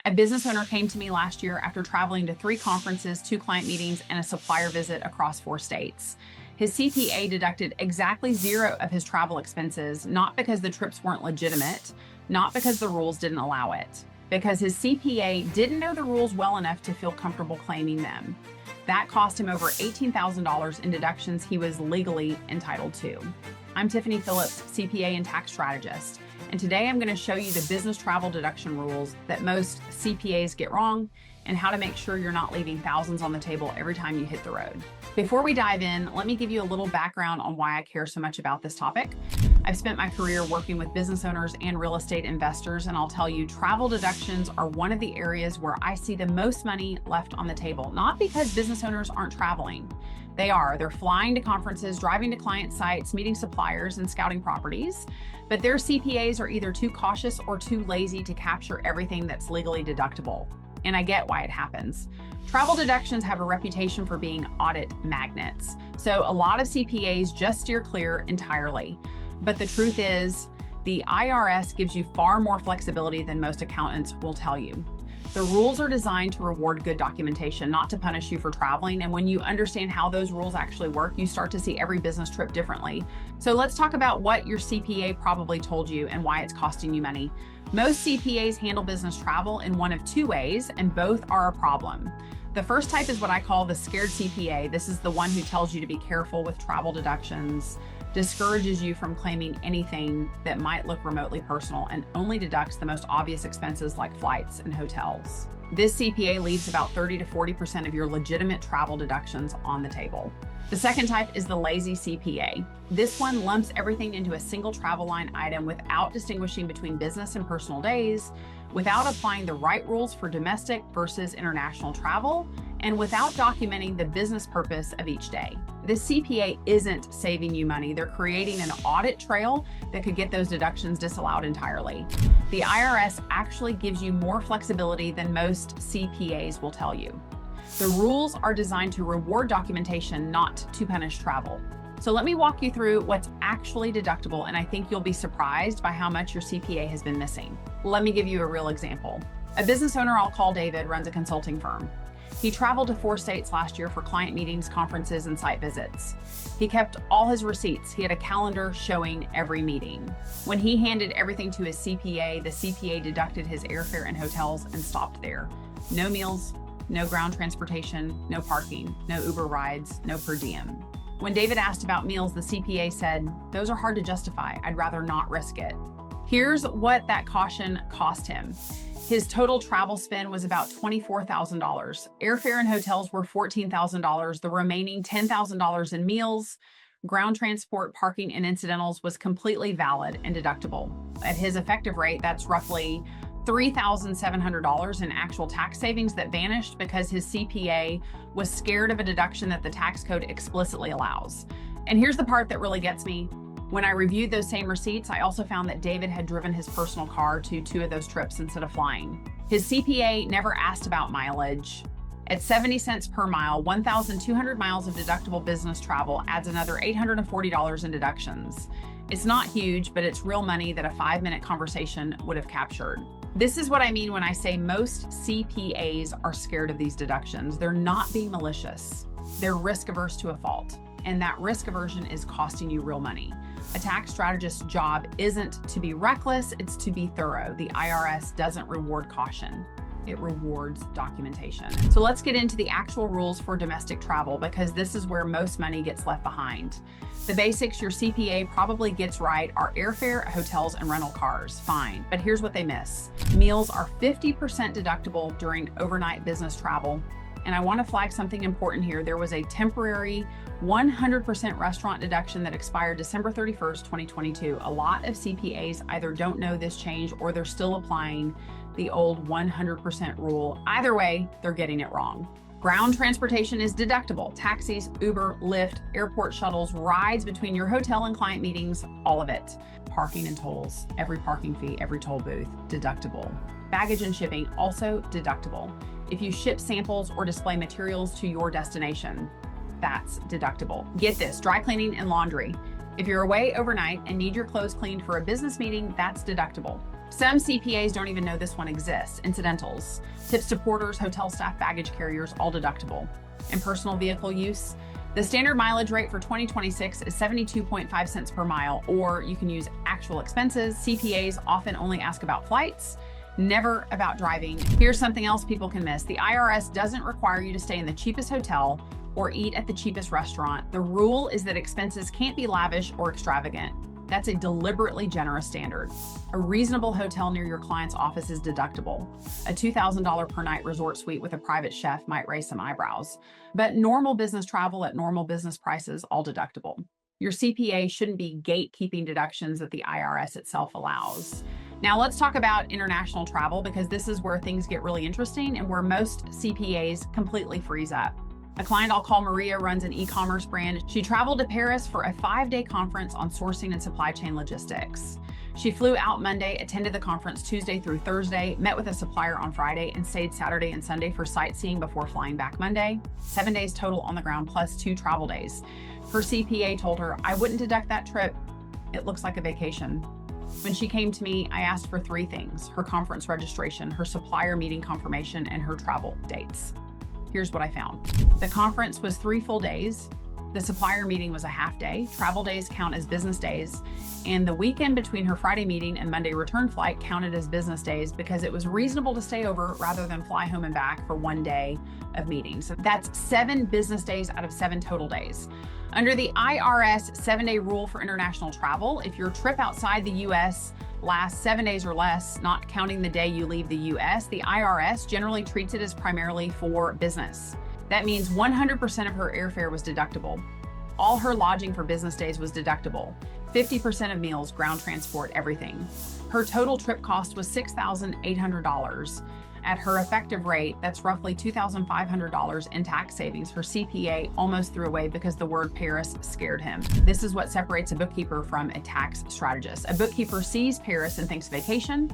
A business owner came to me last year after traveling to 3 conferences, 2 client meetings, and a supplier visit across 4 states. His CPA deducted exactly 0 of his travel expenses, not because the trips weren't legitimate, not because the rules didn't allow it, because his CPA didn't know the rules well enough to feel comfortable claiming them. That cost him over $18,000 in deductions he was legally entitled to. I'm Tiffany Phillips, CPA and Tax Strategist, and today I'm going to show you the business travel deduction rules that most CPAs get wrong and how to make sure you're not leaving thousands on the table every time you hit the road. Before we dive in, let me give you a little background on why I care so much about this topic. I've spent my career working with business owners and real estate investors, and I'll tell you, travel deductions are one of the areas where I see the most money left on the table, not because business owners aren't traveling. They are. They're flying to conferences, driving to client sites, meeting suppliers, and scouting properties. But their CPAs are either too cautious or too lazy to capture everything that's legally deductible. And I get why it happens. Travel deductions have a reputation for being audit magnets. So a lot of CPAs just steer clear entirely. But the truth is, the IRS gives you far more flexibility than most accountants will tell you. The rules are designed to reward good documentation, not to punish you for traveling. And when you understand how those rules actually work, you start to see every business trip differently. So let's talk about what your CPA probably told you and why it's costing you money. Most CPAs handle business travel in one of 2 ways, and both are a problem. The first type is what I call the scared CPA. This is the one who tells you to be careful with travel deductions, discourages you from claiming anything that might look remotely personal, and only deducts the most obvious expenses like flights and hotels. This CPA leaves about 30 to 40% of your legitimate travel deductions on the table. The second type is the lazy CPA. This one lumps everything into a single travel line item without distinguishing between business and personal days, without applying the right rules for domestic versus international travel, and without documenting the business purpose of each day. This CPA isn't saving you money. They're creating an audit trail that could get those deductions disallowed entirely. The IRS actually gives you more flexibility than most CPAs will tell you. The rules are designed to reward documentation, not to punish travel. So let me walk you through what's actually deductible, and I think you'll be surprised by how much your CPA has been missing. Let me give you a real example. A business owner I'll call David runs a consulting firm. He traveled to 4 states last year for client meetings, conferences, and site visits. He kept all his receipts. He had a calendar showing every meeting. When he handed everything to his CPA, the CPA deducted his airfare and hotels and stopped there. No meals, no ground transportation, no parking, no Uber rides, no per diem. When David asked about meals, the CPA said, "Those are hard to justify. I'd rather not risk it." Here's what that caution cost him. His total travel spend was about $24,000. Airfare and hotels were $14,000. The remaining $10,000 in meals, ground transport, parking, and incidentals was completely valid and deductible. At his effective rate, that's roughly $3,700 in actual tax savings that vanished because his CPA was scared of a deduction that the tax code explicitly allows. And here's the part that really gets me. When I reviewed those same receipts, I also found that David had driven his personal car to 2 of those trips instead of flying. His CPA never asked about mileage. At 70 cents per mile, 1,200 miles of deductible business travel adds another $840 in deductions. It's not huge, but it's real money that a 5-minute conversation would have captured. This is what I mean when I say most CPAs are scared of these deductions. They're not being malicious. They're risk averse to a fault. And that risk aversion is costing you real money. A tax strategist's job isn't to be reckless, it's to be thorough. The IRS doesn't reward caution. It rewards documentation. So let's get into the actual rules for domestic travel, because this is where most money gets left behind. The basics your CPA probably gets right are airfare, hotels, and rental cars. Fine, but here's what they miss. Meals are 50% deductible during overnight business travel. And I want to flag something important here. There was a temporary 100% restaurant deduction that expired December 31st, 2022. A lot of CPAs either don't know this change or they're still applying the old 100% rule. Either way, they're getting it wrong. Ground transportation is deductible. Taxis, Uber, Lyft, airport shuttles, rides between your hotel and client meetings, all of it. Parking and tolls, every parking fee, every toll booth, deductible. Baggage and shipping, also deductible. If you ship samples or display materials to your destination, that's deductible. Get this, dry cleaning and laundry. If you're away overnight and need your clothes cleaned for a business meeting, that's deductible. Some CPAs don't even know this one exists. Incidentals, tips to porters, hotel staff, baggage carriers, all deductible. And personal vehicle use, the standard mileage rate for 2026 is 72.5 cents per mile, or you can use actual expenses. CPAs often only ask about flights, never about driving. Here's something else people can miss. The IRS doesn't require you to stay in the cheapest hotel or eat at the cheapest restaurant. The rule is that expenses can't be lavish or extravagant. That's a deliberately generous standard. A reasonable hotel near your client's office is deductible. A $2,000 per night resort suite with a private chef might raise some eyebrows. But normal business travel at normal business prices, all deductible. Your CPA shouldn't be gatekeeping deductions that the IRS itself allows. Now let's talk about international travel, because this is where things get really interesting and where most CPAs completely freeze up. A client I'll call Maria runs an e-commerce brand. She traveled to Paris for a 5-day conference on sourcing and supply chain logistics. She flew out Monday, attended the conference Tuesday through Thursday, met with a supplier on Friday, and stayed Saturday and Sunday for sightseeing before flying back Monday. 7 days total on the ground plus 2 travel days. Her CPA told her, "I wouldn't deduct that trip. It looks like a vacation." When she came to me, I asked for 3 things: her conference registration, her supplier meeting confirmation, and her travel dates. Here's what I found. The conference was 3 full days. The supplier meeting was a half day. Travel days count as business days. And the weekend between her Friday meeting and Monday return flight counted as business days because it was reasonable to stay over rather than fly home and back for 1 day of meetings. So that's 7 business days out of 7 total days. Under the IRS 7-day rule for international travel, if your trip outside the US lasts 7 days or less, not counting the day you leave the US, the IRS generally treats it as primarily for business. That means 100% of her airfare was deductible. All her lodging for business days was deductible. 50% of meals, ground transport, everything. Her total trip cost was $6,800. At her effective rate, that's roughly $2,500 in tax savings. Her CPA almost threw away because the word Paris scared him. This is what separates a bookkeeper from a tax strategist. A bookkeeper sees Paris and thinks vacation.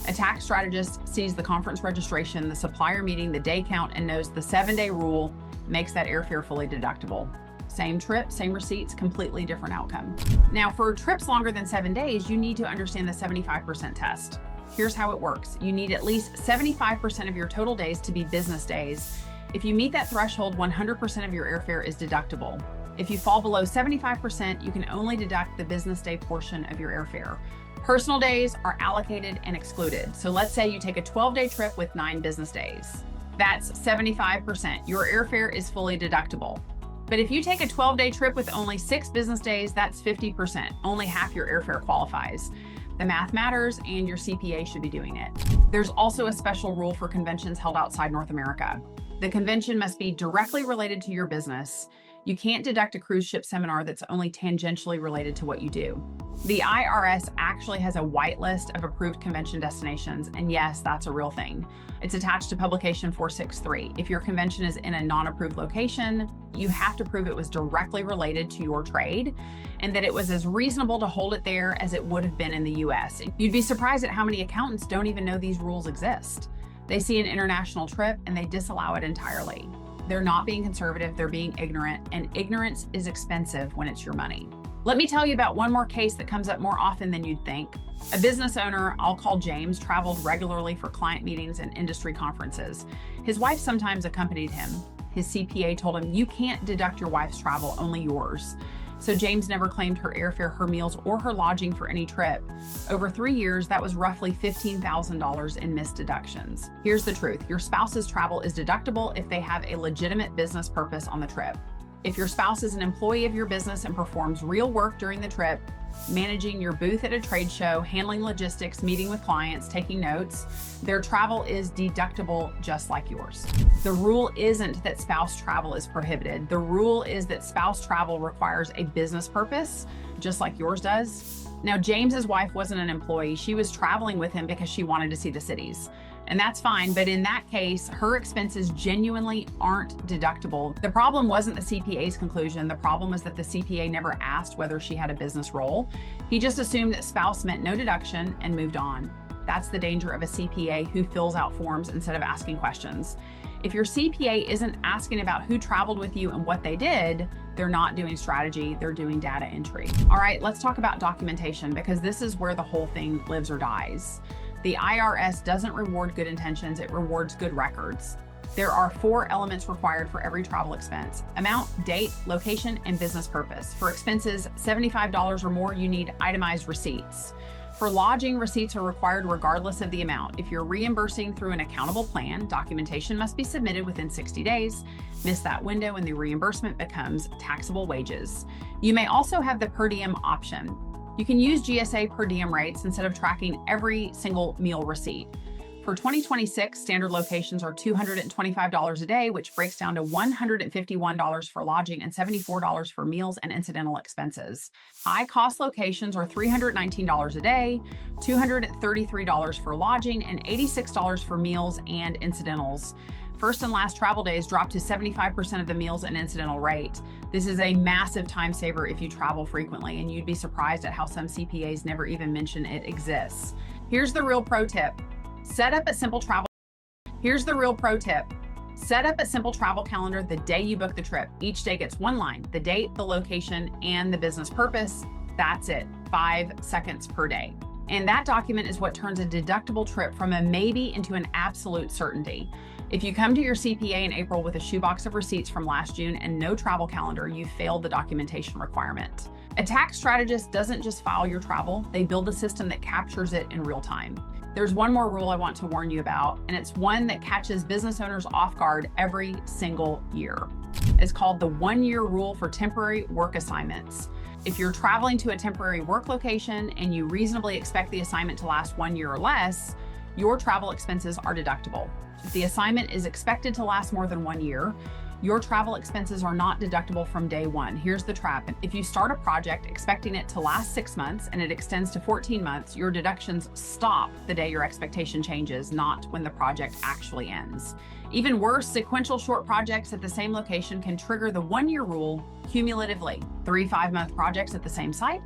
A tax strategist sees the conference registration, the supplier meeting, the day count, and knows the 7-day rule makes that airfare fully deductible. Same trip, same receipts, completely different outcome. Now, for trips longer than 7 days, you need to understand the 75% test. Here's how it works. You need at least 75% of your total days to be business days. If you meet that threshold, 100% of your airfare is deductible. If you fall below 75%, you can only deduct the business day portion of your airfare. Personal days are allocated and excluded. So let's say you take a 12-day trip with 9 business days. That's 75%. Your airfare is fully deductible. But if you take a 12-day trip with only 6 business days, that's 50%. Only half your airfare qualifies. The math matters, and your CPA should be doing it. There's also a special rule for conventions held outside North America. The convention must be directly related to your business. You can't deduct a cruise ship seminar that's only tangentially related to what you do. The IRS actually has a whitelist of approved convention destinations, and yes, that's a real thing. It's attached to publication 463. If your convention is in a non-approved location, you have to prove it was directly related to your trade and that it was as reasonable to hold it there as it would have been in the US. You'd be surprised at how many accountants don't even know these rules exist. They see an international trip and they disallow it entirely. They're not being conservative, they're being ignorant, and ignorance is expensive when it's your money. Let me tell you about one more case that comes up more often than you'd think. A business owner I'll call James traveled regularly for client meetings and industry conferences. His wife sometimes accompanied him. His CPA told him, "You can't deduct your wife's travel, only yours." So James never claimed her airfare, her meals, or her lodging for any trip. Over 3 years, that was roughly $15,000 in missed deductions. Here's the truth. Your spouse's travel is deductible if they have a legitimate business purpose on the trip. If your spouse is an employee of your business and performs real work during the trip, managing your booth at a trade show, handling logistics, meeting with clients, taking notes, their travel is deductible just like yours. The rule isn't that spouse travel is prohibited. The rule is that spouse travel requires a business purpose, just like yours does. Now, James's wife wasn't an employee. She was traveling with him because she wanted to see the cities. And that's fine, but in that case, her expenses genuinely aren't deductible. The problem wasn't the CPA's conclusion. The problem was that the CPA never asked whether she had a business role. He just assumed that spouse meant no deduction and moved on. That's the danger of a CPA who fills out forms instead of asking questions. If your CPA isn't asking about who traveled with you and what they did, they're not doing strategy, they're doing data entry. All right, let's talk about documentation, because this is where the whole thing lives or dies. The IRS doesn't reward good intentions, it rewards good records. There are 4 elements required for every travel expense: amount, date, location, and business purpose. For expenses $75 or more, you need itemized receipts. For lodging, receipts are required regardless of the amount. If you're reimbursing through an accountable plan, documentation must be submitted within 60 days. Miss that window and the reimbursement becomes taxable wages. You may also have the per diem option. You can use GSA per diem rates instead of tracking every single meal receipt. For 2026, standard locations are $225 a day, which breaks down to $151 for lodging and $74 for meals and incidental expenses. High-cost locations are $319 a day, $233 for lodging, and $86 for meals and incidentals. First and last travel days drop to 75% of the meals and incidental rate. This is a massive time saver if you travel frequently, and you'd be surprised at how some CPAs never even mention it exists. Here's the real pro tip. Set up a simple travel calendar the day you book the trip. Each day gets one line: the date, the location, and the business purpose. That's it, 5 seconds per day. And that document is what turns a deductible trip from a maybe into an absolute certainty. If you come to your CPA in April with a shoebox of receipts from last June and no travel calendar, you failed the documentation requirement. A tax strategist doesn't just file your travel, they build a system that captures it in real time. There's one more rule I want to warn you about, and it's one that catches business owners off guard every single year. It's called the 1-year rule for temporary work assignments. If you're traveling to a temporary work location and you reasonably expect the assignment to last 1 year or less, your travel expenses are deductible. If the assignment is expected to last more than 1 year, your travel expenses are not deductible from day one. Here's the trap. If you start a project expecting it to last 6 months and it extends to 14 months, your deductions stop the day your expectation changes, not when the project actually ends. Even worse, sequential short projects at the same location can trigger the 1-year rule cumulatively. 3 5-month projects at the same site?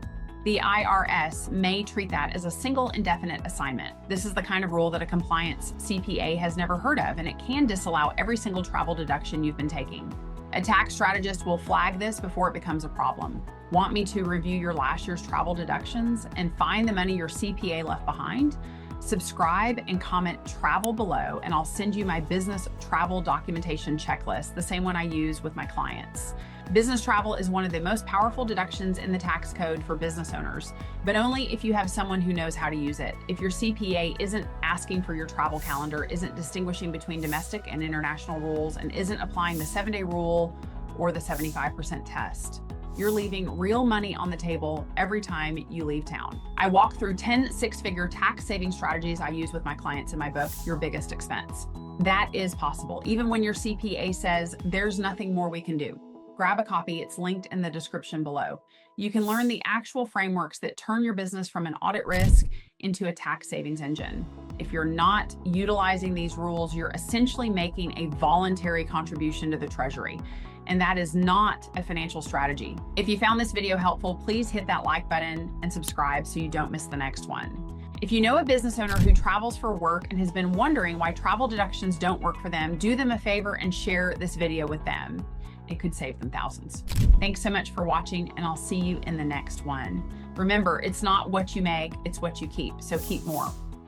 The IRS may treat that as a single indefinite assignment. This is the kind of rule that a compliance CPA has never heard of, and it can disallow every single travel deduction you've been taking. A tax strategist will flag this before it becomes a problem. Want me to review your last year's travel deductions and find the money your CPA left behind? Subscribe and comment travel below, and I'll send you my business travel documentation checklist, the same one I use with my clients. Business travel is one of the most powerful deductions in the tax code for business owners, but only if you have someone who knows how to use it. If your CPA isn't asking for your travel calendar, isn't distinguishing between domestic and international rules, and isn't applying the 7-day rule or the 75% test, you're leaving real money on the table every time you leave town. I walk through 10 6-figure tax saving strategies I use with my clients in my book, Your Biggest Expense. That is possible, even when your CPA says there's nothing more we can do. Grab a copy, it's linked in the description below. You can learn the actual frameworks that turn your business from an audit risk into a tax savings engine. If you're not utilizing these rules, you're essentially making a voluntary contribution to the Treasury, and that is not a financial strategy. If you found this video helpful, please hit that like button and subscribe so you don't miss the next one. If you know a business owner who travels for work and has been wondering why travel deductions don't work for them, do them a favor and share this video with them. It could save them thousands. Thanks so much for watching, and I'll see you in the next one. Remember, it's not what you make, it's what you keep, so keep more.